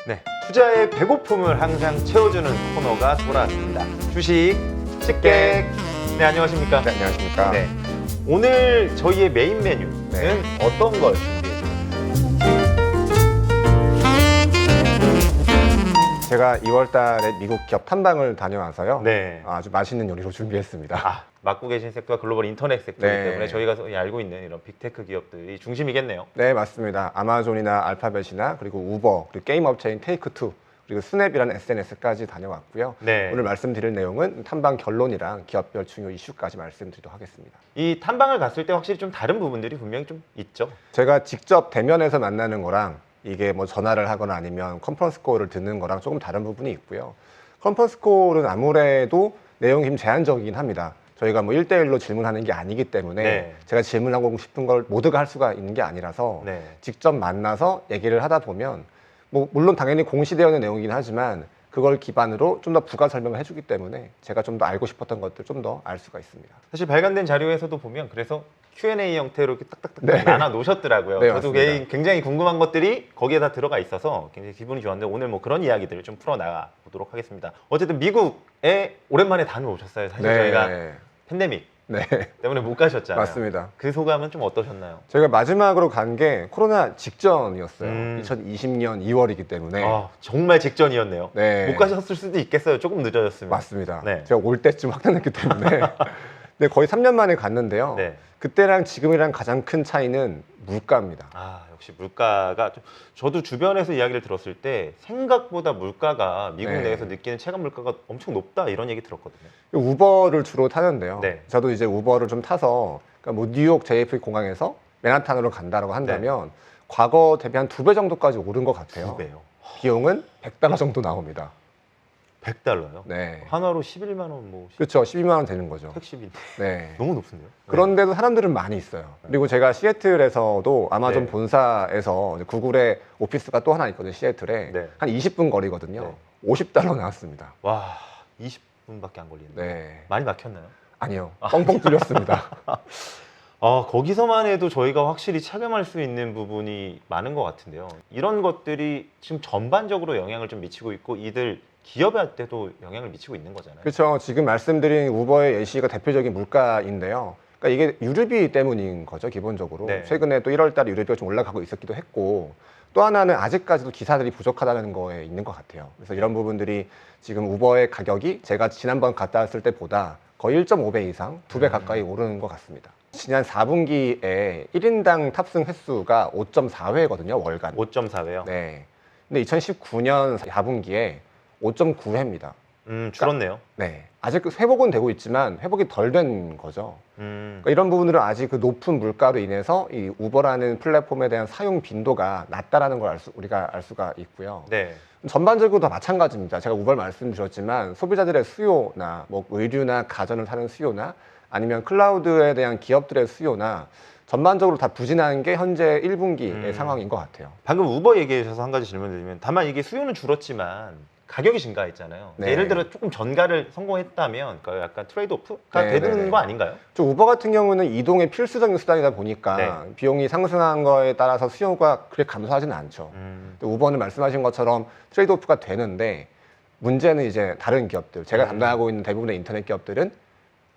네, 투자의 배고픔을 항상 채워주는 코너가 돌아왔습니다. 주식 식객. 네, 안녕하십니까? 네, 안녕하십니까. 네, 오늘 저희의 메인 메뉴는 네. 어떤 걸 준비해주셨나요? 제가 2월 달에 미국 기업 탐방을 다녀와서요. 네. 아주 맛있는 요리로 준비했습니다. 맡고 계신 섹터가 글로벌 인터넷 섹터이기 네. 때문에 저희가 소위 알고 있는 이런 빅테크 기업들이 중심이겠네요. 네, 맞습니다. 아마존이나 알파벳이나 그리고 우버, 그리고 게임 업체인 테이크투, 그리고 스냅이라는 SNS까지 다녀왔고요. 네. 오늘 말씀드릴 내용은 탐방 결론이랑 기업별 중요 이슈까지 말씀드리도록 하겠습니다. 이 탐방을 갔을 때 확실히 좀 다른 부분들이 분명히 좀 있죠. 제가 직접 대면에서 만나는 거랑 이게 뭐 전화를 하거나 아니면 컨퍼런스 콜을 듣는 거랑 조금 다른 부분이 있고요. 컨퍼런스 콜은 아무래도 내용이 좀 제한적이긴 합니다. 저희가 뭐 1대1로 질문하는 게 아니기 때문에 네. 제가 질문하고 싶은 걸 모두가 할 수가 있는 게 아니라서 네. 직접 만나서 얘기를 하다 보면 뭐 물론 당연히 공시되어 있는 내용이긴 하지만 그걸 기반으로 좀 더 부가 설명을 해주기 때문에 제가 좀 더 알고 싶었던 것들 좀 더 알 수가 있습니다. 사실 발간된 자료에서도 보면 그래서 Q&A 형태로 이렇게 딱딱딱 네. 나눠 놓으셨더라고요. 네, 저도 맞습니다. 굉장히 궁금한 것들이 거기에 다 들어가 있어서 굉장히 기분이 좋았는데 오늘 뭐 그런 이야기들을 좀 풀어나가 보도록 하겠습니다. 어쨌든 미국에 오랜만에 다녀오셨어요. 사실 저희가 팬데믹 네, 때문에 못 가셨잖아요. 맞습니다. 그 소감은 좀 어떠셨나요? 저희가 마지막으로 간 게 코로나 직전이었어요. 음. 2020년 2월이기 때문에. 정말 직전이었네요. 네. 못 가셨을 수도 있겠어요. 조금 늦어졌으면. 맞습니다. 네. 제가 올 때쯤 확진했기 때문에. 네, 거의 3년 만에 갔는데요. 네. 그때랑 지금이랑 가장 큰 차이는 물가입니다. 역시 물가가 저도 주변에서 이야기를 들었을 때 생각보다 물가가 미국 네. 내에서 느끼는 체감 물가가 엄청 높다 이런 얘기 들었거든요. 우버를 주로 타는데요. 네. 저도 이제 우버를 좀 타서 그러니까 뭐 뉴욕 JFK 공항에서 맨하탄으로 간다라고 한다면 과거 대비 한 2배 정도까지 오른 것 같아요. 2배요. 비용은 $100 정도 나옵니다. $100요? 네. 한화로 11만 원 뭐 그렇죠. 12만 원 되는 거죠. 택시비 네. 너무 높은데요? 그런데도 사람들은 많이 있어요. 그리고 제가 시애틀에서도 아마존 네. 본사에서 구글의 오피스가 또 하나 있거든요. 시애틀에. 네. 한 20분 거리거든요. 네. $50 나왔습니다. 와 20분밖에 안 걸리는데 네. 많이 막혔나요? 아니요. 뻥뻥 뚫렸습니다. 거기서만 해도 저희가 확실히 체감할 수 있는 부분이 많은 것 같은데요. 이런 것들이 지금 전반적으로 영향을 좀 미치고 있고 이들 기업한테도 영향을 미치고 있는 거잖아요. 그렇죠. 지금 말씀드린 우버의 예시가 대표적인 물가인데요. 그러니까 이게 유류비 때문인 거죠, 기본적으로. 네. 최근에 또 1월 달에 유류비가 좀 올라가고 있었기도 했고 또 하나는 아직까지도 기사들이 부족하다는 거에 있는 것 같아요. 그래서 이런 부분들이 지금 우버의 가격이 제가 지난번 갔다 왔을 때보다 거의 1.5배 이상, 2배 가까이 오르는 것 같습니다. 지난 4분기에 1인당 탑승 횟수가 5.4회거든요, 월간. 5.4배요? 네. 근데 2019년 4분기에 5.9회입니다. 줄었네요. 네. 아직 회복은 되고 있지만 회복이 덜 된 거죠. 그러니까 이런 부분들은 아직 그 높은 물가로 인해서 이 우버라는 플랫폼에 대한 사용 빈도가 낮다라는 걸 우리가 알 수가 있고요. 네. 전반적으로 다 마찬가지입니다. 제가 우버를 말씀드렸지만 소비자들의 수요나 뭐 의류나 가전을 사는 수요나 아니면 클라우드에 대한 기업들의 수요나 전반적으로 다 부진한 게 현재 1분기의 상황인 것 같아요. 방금 우버 얘기해 주셔서 한 가지 질문 드리면 다만 이게 수요는 줄었지만 가격이 증가했잖아요. 네. 예를 들어 조금 전가를 성공했다면 그러니까 약간 트레이드오프가 네, 되는 네, 네. 거 아닌가요? 좀 우버 같은 경우는 이동의 필수적인 수단이다 보니까 네. 비용이 상승한 거에 따라서 수요가 그렇게 감소하지는 않죠. 근데 우버는 말씀하신 것처럼 트레이드오프가 되는데 문제는 이제 다른 기업들, 제가 담당하고 있는 대부분의 인터넷 기업들은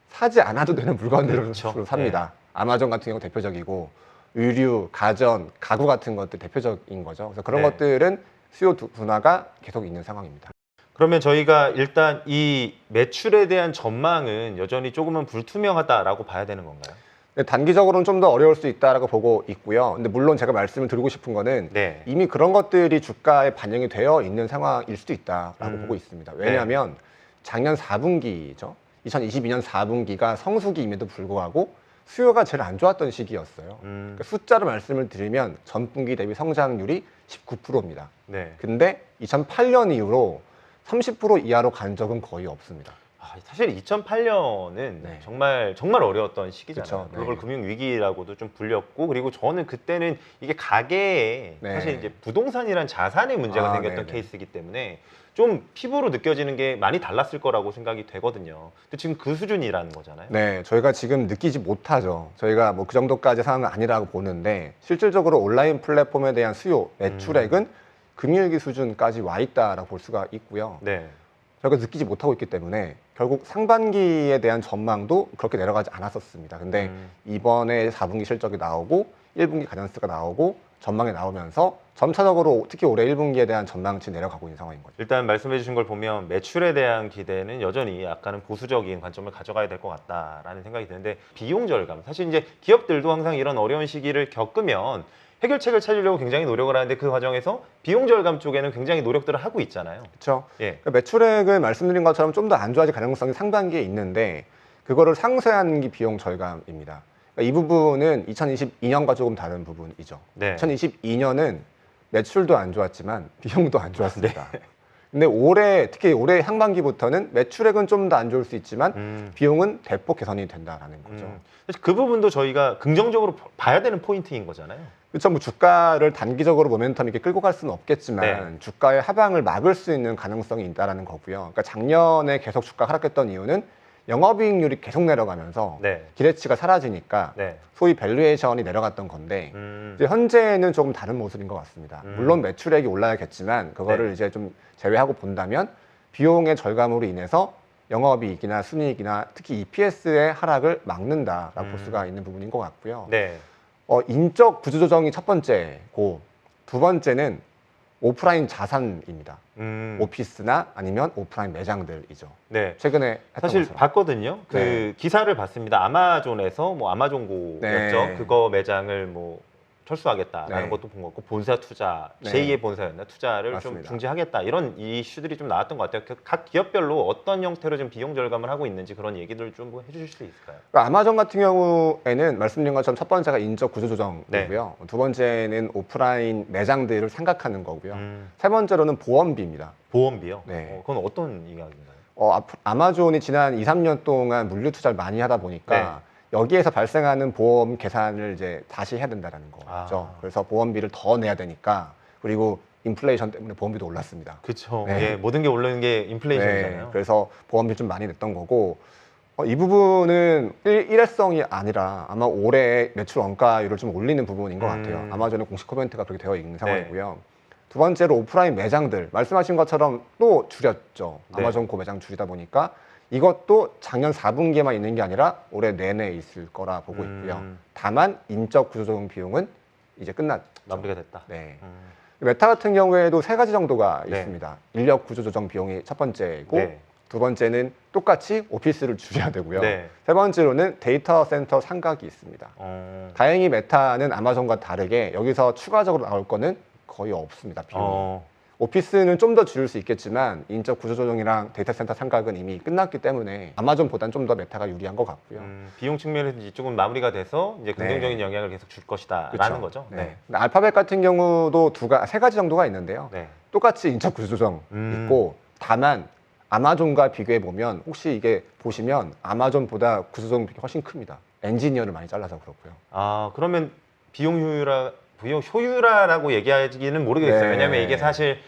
사지 않아도 되는 물건들을 그렇죠. 주로 삽니다. 아마존 같은 경우 대표적이고 의류, 가전, 가구 같은 것들 대표적인 거죠. 그래서 그런 네. 것들은 수요 둔화가 계속 있는 상황입니다. 그러면 저희가 일단 이 매출에 대한 전망은 여전히 조금은 불투명하다라고 봐야 되는 건가요? 근데 단기적으로는 좀 더 어려울 수 있다라고 보고 있고요. 근데 물론 제가 말씀을 드리고 싶은 거는 네. 이미 그런 것들이 주가에 반영이 되어 있는 상황일 수도 있다라고 보고 있습니다. 왜냐하면 작년 4분기죠. 2022년 4분기가 성수기임에도 불구하고 수요가 제일 안 좋았던 시기였어요. 그러니까 숫자로 말씀을 드리면 전분기 대비 성장률이 19%입니다. 네. 근데 2008년 이후로 30% 이하로 간 적은 거의 없습니다. 사실 2008년은 네. 정말 어려웠던 시기잖아요. 그쵸, 글로벌 네. 금융 위기라고도 좀 불렸고 그리고 저는 그때는 이게 가계에 네. 사실 이제 부동산이란 자산의 문제가 생겼던 네네. 케이스이기 때문에 좀 피부로 느껴지는 게 많이 달랐을 거라고 생각이 되거든요. 근데 지금 그 수준이라는 거잖아요. 네, 저희가 지금 느끼지 못하죠. 저희가 뭐 그 정도까지 상황은 아니라고 보는데 실질적으로 온라인 플랫폼에 대한 수요, 매출액은 금융위기 수준까지 와 있다라고 볼 수가 있고요. 네. 저희가 느끼지 못하고 있기 때문에 결국 상반기에 대한 전망도 그렇게 내려가지 않았었습니다. 근데 이번에 4분기 실적이 나오고 1분기 가전스가 나오고 전망이 나오면서 점차적으로 특히 올해 1분기에 대한 전망치 내려가고 있는 상황인 거죠. 일단 말씀해 주신 걸 보면 매출에 대한 기대는 여전히 약간은 보수적인 관점을 가져가야 될 것 같다라는 생각이 드는데 비용 절감. 사실 이제 기업들도 항상 이런 어려운 시기를 겪으면 해결책을 찾으려고 굉장히 노력을 하는데 그 과정에서 비용 절감 쪽에는 굉장히 노력들을 하고 있잖아요. 그렇죠. 예. 그러니까 매출액을 말씀드린 것처럼 좀 더 안 좋아질 가능성이 상반기에 있는데 그거를 상쇄하는 게 비용 절감입니다. 그러니까 이 부분은 2022년과 조금 다른 부분이죠. 네. 2022년은 매출도 안 좋았지만 비용도 안 좋았습니다. 근데 특히 올해 상반기부터는 매출액은 좀 더 안 좋을 수 있지만 비용은 대폭 개선이 된다라는 거죠. 사실 그 부분도 저희가 긍정적으로 봐야 되는 포인트인 거잖아요. 그렇죠. 뭐 주가를 단기적으로 모멘텀 이렇게 끌고 갈 수는 없겠지만 네. 주가의 하방을 막을 수 있는 가능성이 있다라는 거고요. 그러니까 작년에 계속 주가 하락했던 이유는 영업이익률이 계속 내려가면서 네. 기대치가 사라지니까 네. 소위 밸류에이션이 내려갔던 건데 음. 이제 현재는 조금 다른 모습인 것 같습니다. 물론 매출액이 올라야겠지만 그거를 네. 이제 좀 제외하고 본다면 비용의 절감으로 인해서 영업이익이나 순이익이나 특히 EPS의 하락을 막는다라고 볼 수가 있는 부분인 것 같고요. 네. 인적 구조조정이 첫 번째고 두 번째는 오프라인 자산입니다. 오피스나 아니면 오프라인 매장들이죠. 네. 최근에 했던 사실 것처럼. 봤거든요. 그 네. 기사를 봤습니다. 아마존에서 뭐 아마존고였죠. 네. 그거 매장을 뭐 철수하겠다라는 네. 것도 본 거고 본사 투자, 네. 제2의 본사였나 투자를 맞습니다. 좀 중지하겠다 이런 이슈들이 좀 나왔던 것 같아요. 각 기업별로 어떤 형태로 좀 비용 절감을 하고 있는지 그런 얘기들 좀 해주실 수 있을까요? 그러니까 아마존 같은 경우에는 말씀드린 것처럼 첫 번째가 인적 구조조정이고요. 네. 두 번째는 오프라인 매장들을 생각하는 거고요. 음. 세 번째로는 보험비입니다. 보험비요? 네. 그건 어떤 이야기인가요? 아마존이 지난 2, 3년 동안 물류 투자를 많이 하다 보니까 여기에서 발생하는 보험 계산을 이제 다시 해야 된다는 거죠. 그래서 보험비를 더 내야 되니까 그리고 인플레이션 때문에 보험비도 올랐습니다. 그렇죠. 네. 예, 모든 게 오르는 게 인플레이션이잖아요. 네, 그래서 보험비 좀 많이 냈던 거고 이 부분은 일회성이 아니라 아마 올해 매출 원가율을 좀 올리는 부분인 것 같아요. 아마존의 공식 코멘트가 그렇게 되어 있는 상황이고요. 두 번째로 오프라인 매장들 말씀하신 것처럼 또 줄였죠. 네. 아마존 고 매장 줄이다 보니까 이것도 작년 4분기에만 있는 게 아니라 올해 내내 있을 거라 보고 있고요. 다만 인적 구조조정 비용은 이제 끝났죠. 마무리가 됐다. 네. 메타 같은 경우에도 세 가지 정도가 있습니다. 인력 구조조정 비용이 첫 번째고 네. 두 번째는 똑같이 오피스를 줄여야 되고요. 네. 세 번째로는 데이터 센터 상각이 있습니다. 다행히 메타는 아마존과 다르게 여기서 추가적으로 나올 거는 거의 없습니다. 비용이. 오피스는 좀 더 줄일 수 있겠지만 인적 구조조정이랑 데이터 센터 상각은 이미 끝났기 때문에 아마존보다는 좀 더 메타가 유리한 것 같고요. 비용 측면에서 이쪽은 마무리가 돼서 이제 긍정적인 영향을 계속 줄 것이다라는 그렇죠. 거죠. 네. 근데 알파벳 같은 경우도 세 가지 정도가 있는데요. 네. 똑같이 인적 구조조정 있고 다만 아마존과 비교해 보면 혹시 이게 보시면 아마존보다 구조조정 비용이 훨씬 큽니다. 엔지니어를 많이 잘라서 그렇고요. 그러면 비용 효율화라고 얘기하기는 모르겠어요. 네. 왜냐하면 이게 사실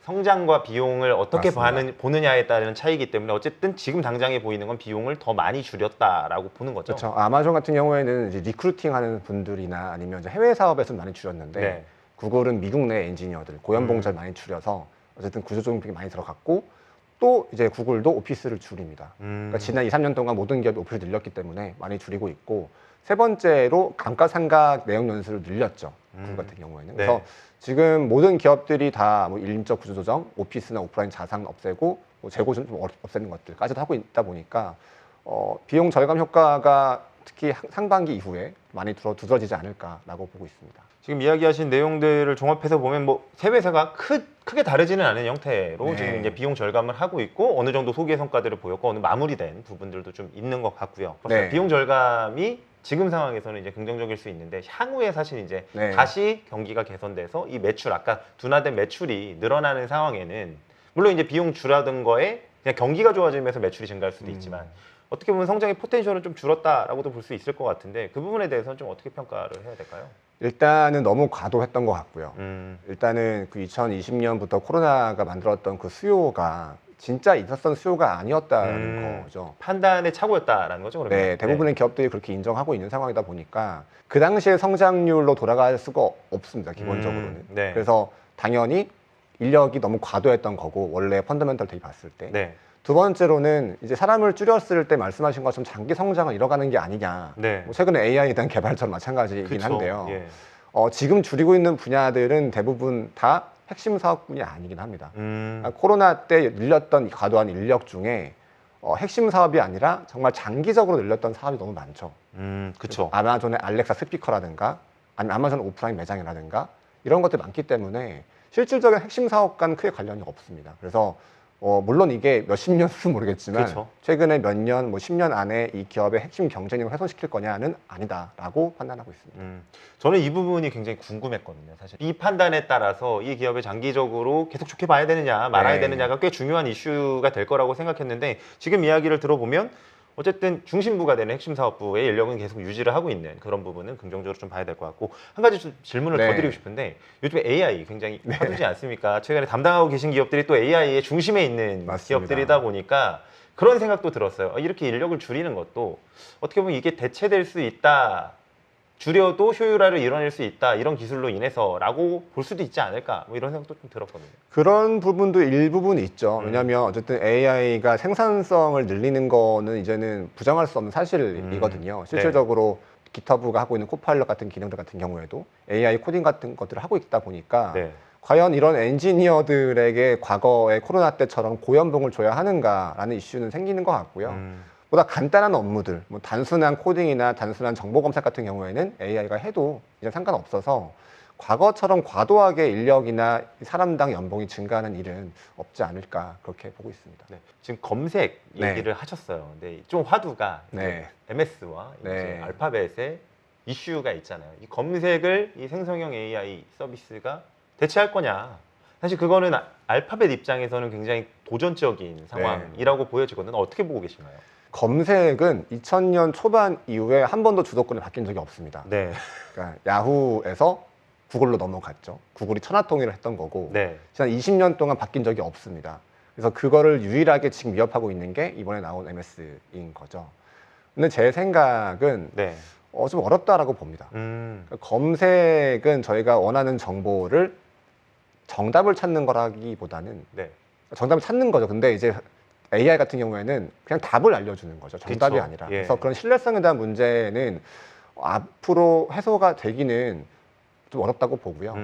성장과 비용을 어떻게 맞습니다. 보느냐에 따른 차이기 때문에 어쨌든 지금 당장에 보이는 건 비용을 더 많이 줄였다라고 보는 거죠. 그렇죠. 아마존 같은 경우에는 이제 리크루팅하는 분들이나 아니면 이제 해외 사업에서 많이 줄였는데 네. 구글은 미국 내 엔지니어들 고연봉자를 많이 줄여서 어쨌든 구조조정 비용이 많이 들어갔고 또 이제 구글도 오피스를 줄입니다. 그러니까 지난 2, 3년 동안 모든 기업이 오피스를 늘렸기 때문에 많이 줄이고 있고 세 번째로 감가상각 내역 연수를 늘렸죠. 구글 같은 경우에는. 그래서 지금 모든 기업들이 다 뭐 인적 구조조정, 오피스나 오프라인 자산 없애고 뭐 재고 좀 없애는 것들까지도 하고 있다 보니까 비용 절감 효과가 특히 상반기 이후에 많이 두드러지지 않을까라고 보고 있습니다. 지금 이야기하신 내용들을 종합해서 보면 뭐 세 회사가 크게 다르지는 않은 형태로 네. 지금 이제 비용 절감을 하고 있고 어느 정도 소기의 성과들을 보였고 어느 마무리된 부분들도 좀 있는 것 같고요. 네. 비용 절감이 지금 상황에서는 이제 긍정적일 수 있는데 향후에 사실 이제 네. 다시 경기가 개선돼서 이 매출 아까 둔화된 매출이 늘어나는 상황에는 물론 이제 비용 줄어든 거에 그냥 경기가 좋아지면서 매출이 증가할 수도 있지만 어떻게 보면 성장의 포텐셜은 좀 줄었다라고도 볼 수 있을 것 같은데 그 부분에 대해서는 좀 어떻게 평가를 해야 될까요? 일단은 너무 과도했던 것 같고요. 일단은 그 2020년부터 코로나가 만들었던 그 수요가 진짜 있었던 수요가 아니었다는 거죠. 판단의 착오였다라는 거죠, 그러면? 네, 대부분의 기업들이 그렇게 인정하고 있는 상황이다 보니까 그 당시의 성장률로 돌아갈 수가 없습니다, 기본적으로는. 네. 그래서 당연히 인력이 너무 과도했던 거고 원래 펀더멘털 되게 봤을 때. 네. 두 번째로는 이제 사람을 줄였을 때 말씀하신 것처럼 장기 성장을 이뤄가는 게 아니냐. 네. 뭐 최근에 AI에 대한 개발처럼 마찬가지이긴 그쵸. 한데요. 예. 지금 줄이고 있는 분야들은 대부분 다 핵심 사업군이 아니긴 합니다. 그러니까 코로나 때 늘렸던 이 과도한 인력 중에 핵심 사업이 아니라 정말 장기적으로 늘렸던 사업이 너무 많죠. 그쵸. 아마존의 알렉사 스피커라든가 아니면 아마존 오프라인 매장이라든가 이런 것들이 많기 때문에 실질적인 핵심 사업과는 크게 관련이 없습니다. 그래서 물론 이게 몇십 년 후는 모르겠지만 그쵸. 최근에 몇 년, 뭐 10년 안에 이 기업의 핵심 경쟁력을 훼손시킬 거냐는 아니다라고 판단하고 있습니다. 저는 이 부분이 굉장히 궁금했거든요. 사실 이 판단에 따라서 이 기업을 장기적으로 계속 좋게 봐야 되느냐 말아야 네. 되느냐가 꽤 중요한 이슈가 될 거라고 생각했는데 지금 이야기를 들어보면 어쨌든 중심부가 되는 핵심 사업부의 인력은 계속 유지를 하고 있는 그런 부분은 긍정적으로 좀 봐야 될 것 같고 한 가지 좀 질문을 네. 더 드리고 싶은데 요즘에 AI 굉장히 화두지 않습니까? 최근에 담당하고 계신 기업들이 또 AI의 중심에 있는 맞습니다. 기업들이다 보니까 그런 생각도 들었어요. 이렇게 인력을 줄이는 것도 어떻게 보면 이게 대체될 수 있다. 줄여도 효율화를 이뤄낼 수 있다. 이런 기술로 인해서라고 볼 수도 있지 않을까. 뭐 이런 생각도 좀 들었거든요. 그런 부분도 일부분 있죠. 왜냐하면 어쨌든 AI가 생산성을 늘리는 거는 이제는 부정할 수 없는 사실이거든요. 실질적으로 기터브가 하고 있는 코파일럿 같은 기능들 같은 경우에도 AI 코딩 같은 것들을 하고 있다 보니까 네. 과연 이런 엔지니어들에게 과거의 코로나 때처럼 고연봉을 줘야 하는가라는 이슈는 생기는 것 같고요. 보다 간단한 업무들, 뭐 단순한 코딩이나 단순한 정보 검색 같은 경우에는 AI가 해도 이제 상관없어서 과거처럼 과도하게 인력이나 사람당 연봉이 증가하는 일은 없지 않을까 그렇게 보고 있습니다. 네. 지금 검색 네. 얘기를 하셨어요. 근데 좀 화두가 네. MS와 이제 네. 알파벳의 이슈가 있잖아요. 이 검색을 이 생성형 AI 서비스가 대체할 거냐. 사실 그거는 알파벳 입장에서는 굉장히 도전적인 상황이라고 보여지거든요. 어떻게 보고 계시나요? 검색은 2000년 초반 이후에 한 번도 주도권이 바뀐 적이 없습니다. 네. 그러니까 야후에서 구글로 넘어갔죠. 구글이 천하통일을 했던 거고 네. 지난 20년 동안 바뀐 적이 없습니다. 그래서 그거를 유일하게 지금 위협하고 있는 게 이번에 나온 MS인 거죠. 근데 제 생각은 네. 좀 어렵다라고 봅니다. 그러니까 검색은 저희가 원하는 정보를 정답을 찾는 거라기보다는 네. 정답을 찾는 거죠. 근데 이제 AI 같은 경우에는 그냥 답을 알려주는 거죠. 정답이 그쵸. 아니라. 예. 그래서 그런 신뢰성에 대한 문제는 앞으로 해소가 되기는 좀 어렵다고 보고요.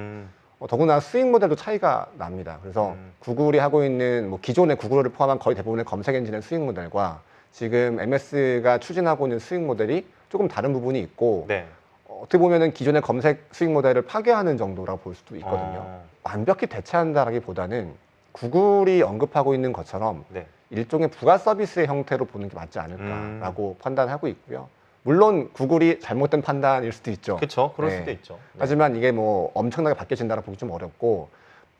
더구나 수익 모델도 차이가 납니다. 그래서 구글이 하고 있는 뭐 기존의 구글을 포함한 거의 대부분의 검색 엔진의 수익 모델과 지금 MS가 추진하고 있는 수익 모델이 조금 다른 부분이 있고 네. 어떻게 보면은 기존의 검색 수익 모델을 파괴하는 정도라고 볼 수도 있거든요. 완벽히 대체한다라기보다는 구글이 언급하고 있는 것처럼 네. 일종의 부가 서비스의 형태로 보는 게 맞지 않을까라고 판단하고 있고요. 물론 구글이 잘못된 판단일 수도 있죠. 그렇죠. 그럴 네. 수도 있죠. 네. 하지만 이게 뭐 엄청나게 바뀌어진다고 보기 좀 어렵고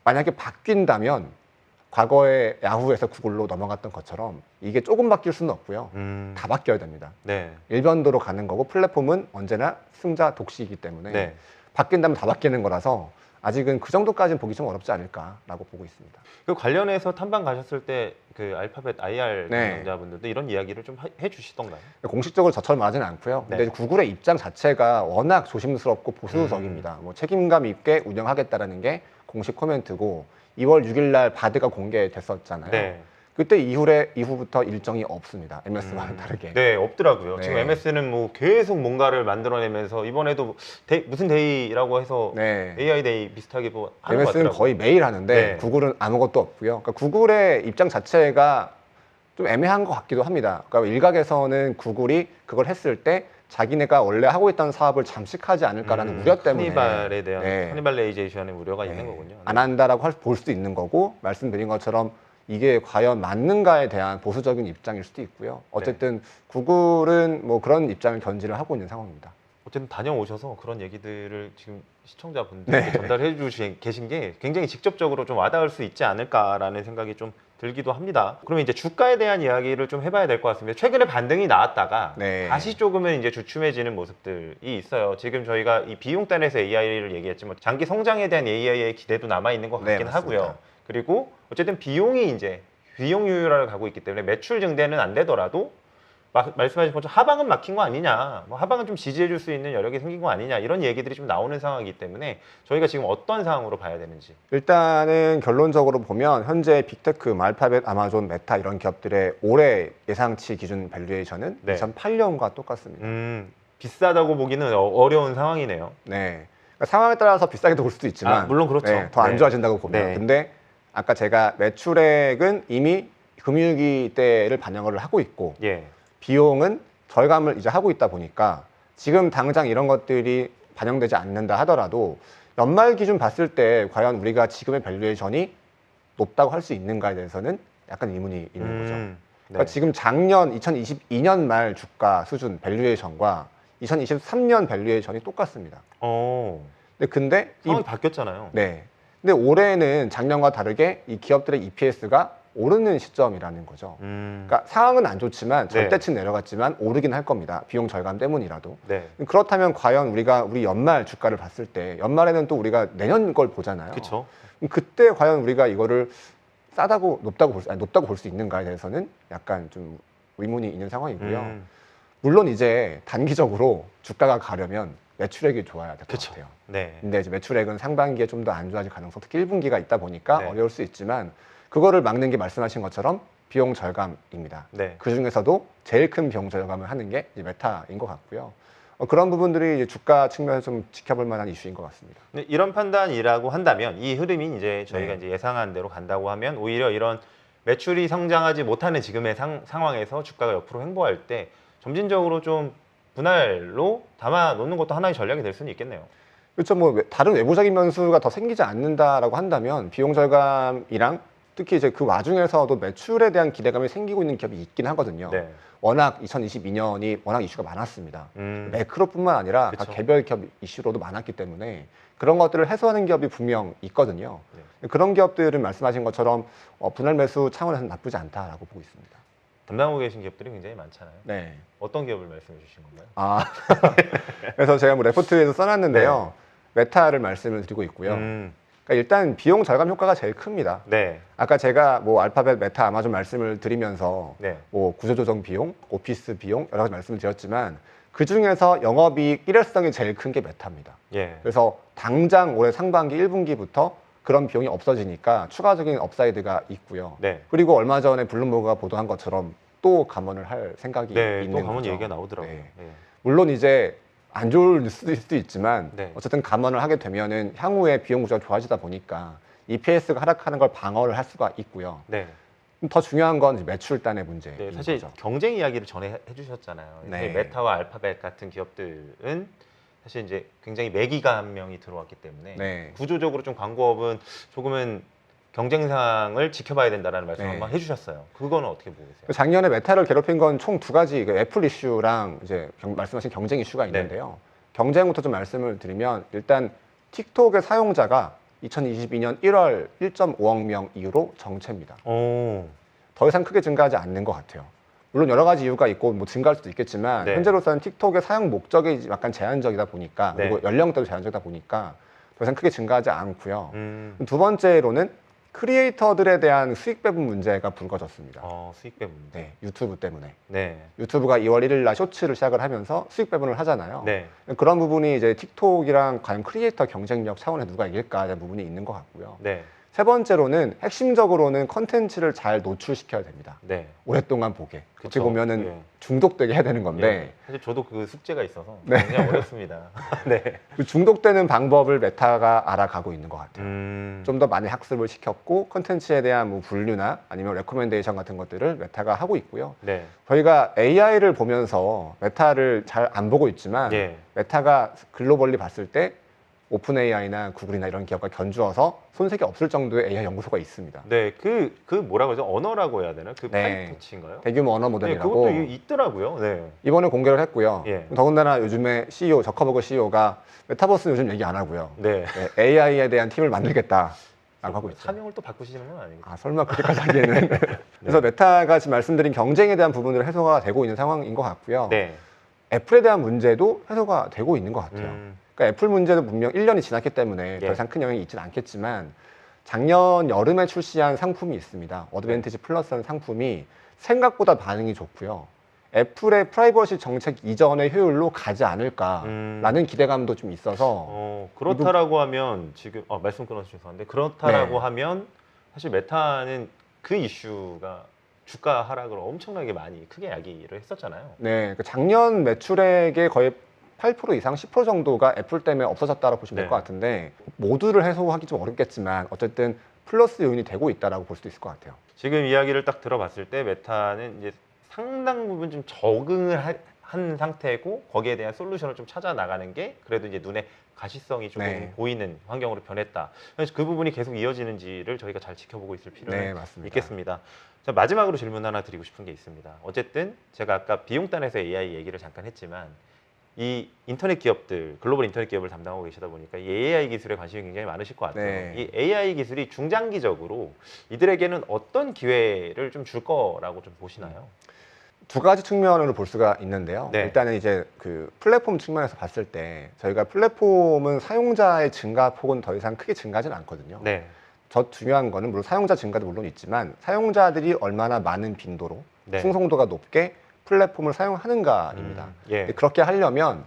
만약에 바뀐다면 과거에 야후에서 구글로 넘어갔던 것처럼 이게 조금 바뀔 수는 없고요. 다 바뀌어야 됩니다. 네. 일변도로 가는 거고 플랫폼은 언제나 승자 독식이기 때문에 네. 바뀐다면 다 바뀌는 거라서 아직은 그 정도까지는 보기 좀 어렵지 않을까라고 보고 있습니다. 그 관련해서 탐방 가셨을 때 그 알파벳 IR 네. 경영자분들도 이런 이야기를 좀 해주시던가요? 공식적으로 저처럼 말하지는 않고요. 근데 네. 구글의 입장 자체가 워낙 조심스럽고 보수적입니다. 뭐 책임감 있게 운영하겠다라는 게 공식 코멘트고 2월 6일 날 바드가 공개됐었잖아요. 네. 그때 이후부터 일정이 없습니다. MS와는 다르게. 네, 없더라고요. 네. 지금 MS는 뭐 계속 뭔가를 만들어내면서 이번에도 무슨 데이라고 해서 네. AI 데이 비슷하게 뭐 하는 것 MS는 같더라고요. 거의 매일 하는데 네. 구글은 아무것도 없고요. 그러니까 구글의 입장 자체가 좀 애매한 것 같기도 합니다. 그러니까 일각에서는 구글이 그걸 했을 때 자기네가 원래 하고 있던 사업을 잠식하지 않을까라는 우려 때문에 카니발에 대한 네. 카니발레이제이션의 우려가 있는 네. 거군요. 안 한다라고 볼 수도 있는 거고 말씀드린 것처럼 이게 과연 맞는가에 대한 보수적인 입장일 수도 있고요. 어쨌든 구글은 뭐 그런 입장을 견지를 하고 있는 상황입니다. 어쨌든 다녀오셔서 그런 얘기들을 지금 시청자분들께 전달해 계신 게 굉장히 직접적으로 좀 와닿을 수 있지 않을까라는 생각이 좀 들기도 합니다. 그러면 이제 주가에 대한 이야기를 좀 해봐야 될 것 같습니다. 최근에 반등이 나왔다가 네. 다시 조금은 이제 주춤해지는 모습들이 있어요. 지금 저희가 이 비용단에서 AI를 얘기했지만 장기 성장에 대한 AI의 기대도 남아 있는 것 같긴 맞습니다. 하고요. 그리고 어쨌든 비용이 이제 비용 유율화를 가고 있기 때문에 매출 증대는 안 되더라도 말씀하신 것처럼 하방은 막힌 거 아니냐, 뭐 하방은 좀 지지해줄 수 있는 여력이 생긴 거 아니냐 이런 얘기들이 좀 나오는 상황이기 때문에 저희가 지금 어떤 상황으로 봐야 되는지. 일단은 결론적으로 보면 현재 빅테크, 알파벳, 아마존, 메타 이런 기업들의 올해 예상치 기준 밸류에이션은 네. 2008년과 똑같습니다. 비싸다고 보기는 어려운 상황이네요. 네. 그러니까 상황에 따라서 비싸게 볼 수도 있지만 물론 그렇죠. 네, 더 안 네. 좋아진다고 보면. 네. 근데 아까 제가 매출액은 이미 금융위기 때를 반영을 하고 있고 예. 비용은 절감을 이제 하고 있다 보니까 지금 당장 이런 것들이 반영되지 않는다 하더라도 연말 기준 봤을 때 과연 우리가 지금의 밸류에이션이 높다고 할 수 있는가에 대해서는 약간 의문이 있는 거죠. 그러니까 네. 지금 작년 2022년 말 주가 수준 밸류에이션과 2023년 밸류에이션이 똑같습니다. 근데 이 상황이 바뀌었잖아요. 네. 근데 올해는 작년과 다르게 이 기업들의 EPS가 오르는 시점이라는 거죠. 그러니까 상황은 안 좋지만 절대치 내려갔지만 오르긴 할 겁니다. 비용 절감 때문이라도. 네. 그렇다면 과연 우리 연말 주가를 봤을 때 연말에는 또 우리가 내년 걸 보잖아요. 그렇죠. 그때 과연 우리가 이거를 싸다고 높다고 볼 수 있는가에 대해서는 약간 좀 의문이 있는 상황이고요. 물론 이제 단기적으로 주가가 가려면 매출액이 좋아야 될 것 같아요. 네. 근데 이제 매출액은 상반기에 좀 더 안 좋아질 가능성, 특히 1분기가 있다 보니까 네. 어려울 수 있지만 그거를 막는 게 말씀하신 것처럼 비용 절감입니다. 네. 그 중에서도 제일 큰 비용 절감을 하는 게 이제 메타인 것 같고요. 그런 부분들이 이제 주가 측면에서 좀 지켜볼 만한 이슈인 것 같습니다. 네, 이런 판단이라고 한다면 이 흐름이 이제 저희가 네. 이제 예상한 대로 간다고 하면 오히려 이런 매출이 성장하지 못하는 지금의 상황에서 주가가 옆으로 횡보할 때 점진적으로 좀 분할로 담아 놓는 것도 하나의 전략이 될 수는 있겠네요. 그렇죠. 뭐 다른 외부적인 변수가 더 생기지 않는다라고 한다면 비용 절감이랑 특히 이제 그 와중에서도 매출에 대한 기대감이 생기고 있는 기업이 있긴 하거든요. 네. 워낙 2022년이 워낙 이슈가 많았습니다. 매크로뿐만 아니라 각 그쵸. 개별 기업 이슈로도 많았기 때문에 그런 것들을 해소하는 기업이 분명 있거든요. 그런 기업들은 말씀하신 것처럼 분할 매수 차원에서는 나쁘지 않다라고 보고 있습니다. 담당하고 계신 기업들이 굉장히 많잖아요. 네. 어떤 기업을 말씀해 주신 건가요? 아, 그래서 제가 뭐 레포트에도 써놨는데요. 메타를 말씀을 드리고 있고요. 그러니까 일단 비용 절감 효과가 제일 큽니다. 네. 아까 제가 뭐 알파벳, 메타, 아마존 말씀을 드리면서 네. 뭐 구조조정 비용, 오피스 비용 여러 가지 말씀을 드렸지만 그 중에서 영업이익 일회성이 제일 큰 게 메타입니다. 예. 그래서 당장 올해 상반기 1분기부터 그런 비용이 없어지니까 추가적인 업사이드가 있고요. 네. 그리고 얼마 전에 블룸버그가 보도한 것처럼 또 감원을 할 생각이 네. 있는 또 감원 거죠. 얘기가 나오더라고요. 네. 네. 물론 이제 안 좋을 수도 있지만 네. 어쨌든 감원을 하게 되면은 향후에 비용 구조가 좋아지다 보니까 EPS가 하락하는 걸 방어를 할 수가 있고요. 네. 더 중요한 건 이제 매출단의 문제인 네, 사실 거죠. 경쟁 이야기를 전에 해주셨잖아요. 네. 메타와 알파벳 같은 기업들은 사실 이제 굉장히 매기가 한 명이 들어왔기 때문에 네. 구조적으로 좀 광고업은 조금은 경쟁상을 지켜봐야 된다라는 말씀 네. 한번 해주셨어요. 그거는 어떻게 보고 계세요? 작년에 메타를 괴롭힌 건 총 두 가지, 그 애플 이슈랑 이제 말씀하신 경쟁 이슈가 있는데요. 경쟁부터 좀 말씀을 드리면 일단 틱톡의 사용자가 2022년 1월 1.5억 명 이후로 정체입니다. 더 이상 크게 증가하지 않는 것 같아요. 물론 여러 가지 이유가 있고 뭐 증가할 수도 있겠지만 네. 현재로서는 틱톡의 사용 목적이 약간 제한적이다 보니까 네. 그리고 연령대도 제한적이다 보니까 더 이상 크게 증가하지 않고요. 두 번째로는 크리에이터들에 대한 수익 배분 문제가 불거졌습니다. 수익 배분. 네, 유튜브 때문에. 네. 유튜브가 2월 1일 날 쇼츠를 시작을 하면서 수익 배분을 하잖아요. 네. 그런 부분이 이제 틱톡이랑 과연 크리에이터 경쟁력 차원에 누가 이길까 하는 부분이 있는 것 같고요. 네. 세 번째로는 핵심적으로는 컨텐츠를 잘 노출시켜야 됩니다. 네. 오랫동안 보게. 어떻게 그쵸. 보면은 예. 중독되게 해야 되는 건데 예. 사실 저도 그 숙제가 있어서 네. 굉장히 어렵습니다. 네. 그 중독되는 방법을 메타가 알아가고 있는 것 같아요. 좀 좀 더 많이 학습을 시켰고 컨텐츠에 대한 뭐 분류나 아니면 레코멘데이션 같은 것들을 메타가 하고 있고요. 네. 저희가 AI를 보면서 메타를 잘 안 보고 있지만 예. 메타가 글로벌리 봤을 때 오픈 AI나 구글이나 이런 기업과 견주어서 손색이 없을 정도의 AI 연구소가 있습니다. 네. 그 뭐라고 하죠? 언어라고 해야 되나? 그 네. 파이터치인가요? 대규모 언어 네, 모델이라고 그것도 있더라고요. 네. 이번에 공개를 했고요. 예. 더군다나 요즘에 CEO 저커버그 CEO가 메타버스는 요즘 얘기 안 하고요. 네. AI에 대한 팀을 만들겠다라고 하고 있죠. 사명을 또 바꾸시는 건 아니고. 설마 그렇게까지 하기에는. 그래서 메타가 지금 말씀드린 경쟁에 대한 부분들은 해소가 되고 있는 상황인 것 같고요. 네. 애플에 대한 문제도 해소가 되고 있는 것 같아요. 그러니까 애플 문제도 분명 1년이 지났기 때문에 예. 더 이상 큰 영향이 있지는 않겠지만 작년 여름에 출시한 상품이 있습니다. 어드밴티지 플러스라는 상품이 생각보다 반응이 좋고요. 애플의 프라이버시 정책 이전의 효율로 가지 않을까라는 기대감도 좀 있어서 그렇다라고 하면 지금 말씀 끊어서 죄송한데 그렇다라고 네. 하면 사실 메타는 그 이슈가 주가 하락을 엄청나게 많이 크게 야기를 했었잖아요. 네, 그 작년 매출액의 거의 8% 이상 10% 정도가 애플 때문에 없어졌다고 보시면 될 네. 것 같은데 모두를 해소하기 좀 어렵겠지만 어쨌든 플러스 요인이 되고 있다라고 볼 수도 있을 것 같아요. 지금 이야기를 딱 들어봤을 때 메타는 이제 상당 부분 좀 적응을 한 상태고 거기에 대한 솔루션을 좀 찾아 나가는 게 그래도 이제 눈에 가시성이 조금 네. 보이는 환경으로 변했다. 그래서 그 부분이 계속 이어지는지를 저희가 잘 지켜보고 있을 필요는 네, 맞습니다. 있겠습니다. 자, 마지막으로 질문 하나 드리고 싶은 게 있습니다. 어쨌든 제가 아까 비용단에서 AI 얘기를 잠깐 했지만 이 인터넷 기업들, 글로벌 인터넷 기업을 담당하고 계시다 보니까 이 AI 기술에 관심이 굉장히 많으실 것 같아요. 네. 이 AI 기술이 중장기적으로 이들에게는 어떤 기회를 좀 줄 거라고 좀 보시나요? 두 가지 측면으로 볼 수가 있는데요. 네. 일단은 이제 그 플랫폼 측면에서 봤을 때 저희가 플랫폼은 사용자의 증가폭은 더 이상 크게 증가하지는 않거든요. 네. 더 중요한 거는 물론 사용자 증가도 물론 있지만 사용자들이 얼마나 많은 빈도로 네. 충성도가 높게 플랫폼을 사용하는가입니다. 예. 그렇게 하려면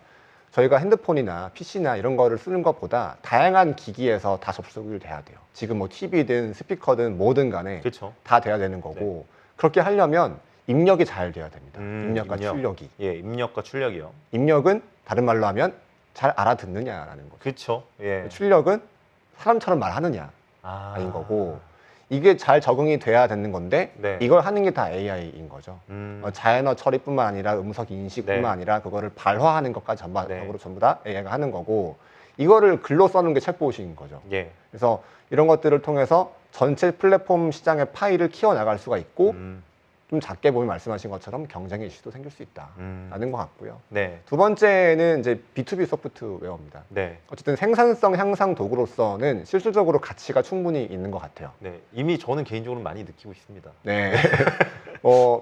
저희가 핸드폰이나 PC나 이런 거를 쓰는 것보다 다양한 기기에서 다 접속이 돼야 돼요. 지금 뭐 TV든 스피커든 뭐든 간에 그렇죠. 다 돼야 되는 거고 그렇게 하려면 입력이 잘 돼야 됩니다. 입력과 입력. 출력이. 예, 입력과 출력이요. 입력은 다른 말로 하면 잘 알아듣느냐라는 거죠. 그렇죠. 예. 출력은 사람처럼 말하느냐 아닌 거고 이게 잘 적응이 돼야 되는 건데 네. 이걸 하는 게 다 AI인 거죠. 자연어 처리뿐만 아니라 음성 인식뿐만 네. 아니라 그거를 발화하는 것까지 전반적으로 네. 전부 다 AI가 하는 거고 이거를 글로 써놓은 게 챗봇인 거죠. 예. 그래서 이런 것들을 통해서 전체 플랫폼 시장의 파이를 키워나갈 수가 있고 좀 작게 보면 말씀하신 것처럼 경쟁의 이슈도 생길 수 있다라는 것 같고요. 네. 두 번째는 이제 B2B 소프트웨어입니다. 네. 어쨌든 생산성 향상 도구로서는 실질적으로 가치가 충분히 있는 것 같아요. 네. 이미 저는 개인적으로 많이 느끼고 있습니다. 네.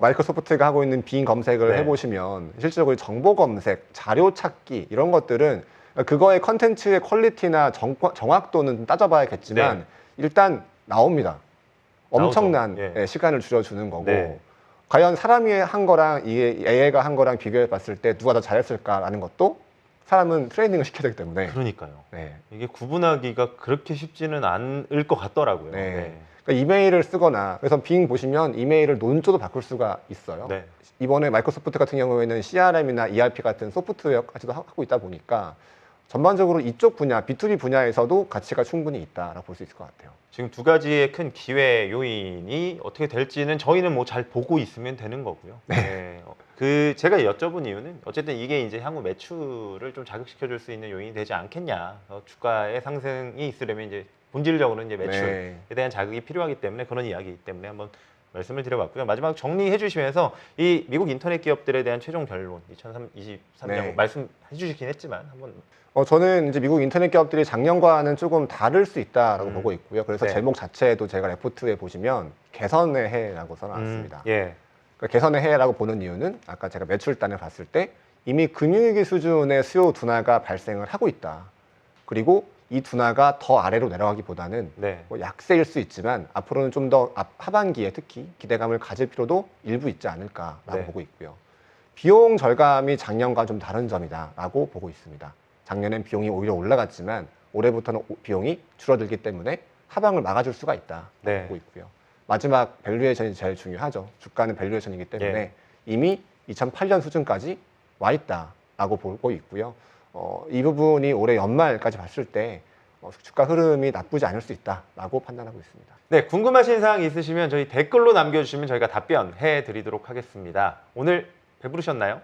마이크로소프트가 하고 있는 빙 검색을 네. 해보시면 실질적으로 정보 검색, 자료 찾기 이런 것들은 그거의 컨텐츠의 퀄리티나 정확도는 따져봐야겠지만 네. 일단 나옵니다. 엄청난 나오죠. 예. 시간을 줄여주는 거고 네. 과연 사람이 한 거랑 이게 AI가 한 거랑 비교해 봤을 때 누가 더 잘했을까라는 것도 사람은 트레이닝을 시켜야 되기 때문에 그러니까요. 네. 이게 구분하기가 그렇게 쉽지는 않을 것 같더라고요. 네. 그러니까 이메일을 쓰거나 그래서 빙 보시면 이메일을 논조도 바꿀 수가 있어요. 네. 이번에 마이크로소프트 같은 경우에는 CRM이나 ERP 같은 소프트웨어까지도 하고 있다 보니까 전반적으로 이쪽 분야, B2B 분야에서도 가치가 충분히 있다라고 볼 수 있을 것 같아요. 지금 두 가지의 큰 기회 요인이 어떻게 될지는 저희는 뭐 잘 보고 있으면 되는 거고요. 네. 그 제가 여쭤본 이유는 어쨌든 이게 이제 향후 매출을 좀 자극시켜 줄 수 있는 요인이 되지 않겠냐. 주가의 상승이 있으려면 이제 본질적으로 이제 매출에 네. 대한 자극이 필요하기 때문에 그런 이야기 때문에 한번 말씀을 드려봤고요. 마지막 정리해 주시면서 이 미국 인터넷 기업들에 대한 최종 결론 2023년 네. 말씀해 주시긴 했지만 한번 저는 이제 미국 인터넷 기업들이 작년과는 조금 다를 수 있다라고 보고 있고요. 그래서 네. 제목 자체에도 제가 레포트에 보시면 개선의 해라고 써놨습니다. 예. 그러니까 개선의 해라고 보는 이유는 아까 제가 매출단을 봤을 때 이미 금융위기 수준의 수요 둔화가 발생을 하고 있다. 그리고 이 둔화가 더 아래로 내려가기보다는 네. 뭐 약세일 수 있지만 앞으로는 좀 더 하반기에 특히 기대감을 가질 필요도 일부 있지 않을까라고 네. 보고 있고요. 비용 절감이 작년과 좀 다른 점이다라고 보고 있습니다. 작년엔 비용이 오히려 올라갔지만 올해부터는 비용이 줄어들기 때문에 하방을 막아줄 수가 있다라고 네. 보고 있고요. 마지막 밸류에이션이 제일 중요하죠. 주가는 밸류에이션이기 때문에 네. 이미 2008년 수준까지 와 있다라고 보고 있고요. 이 부분이 올해 연말까지 봤을 때 주가 흐름이 나쁘지 않을 수 있다라고 판단하고 있습니다. 네, 궁금하신 사항 있으시면 저희 댓글로 남겨주시면 저희가 답변해 드리도록 하겠습니다. 오늘 배부르셨나요?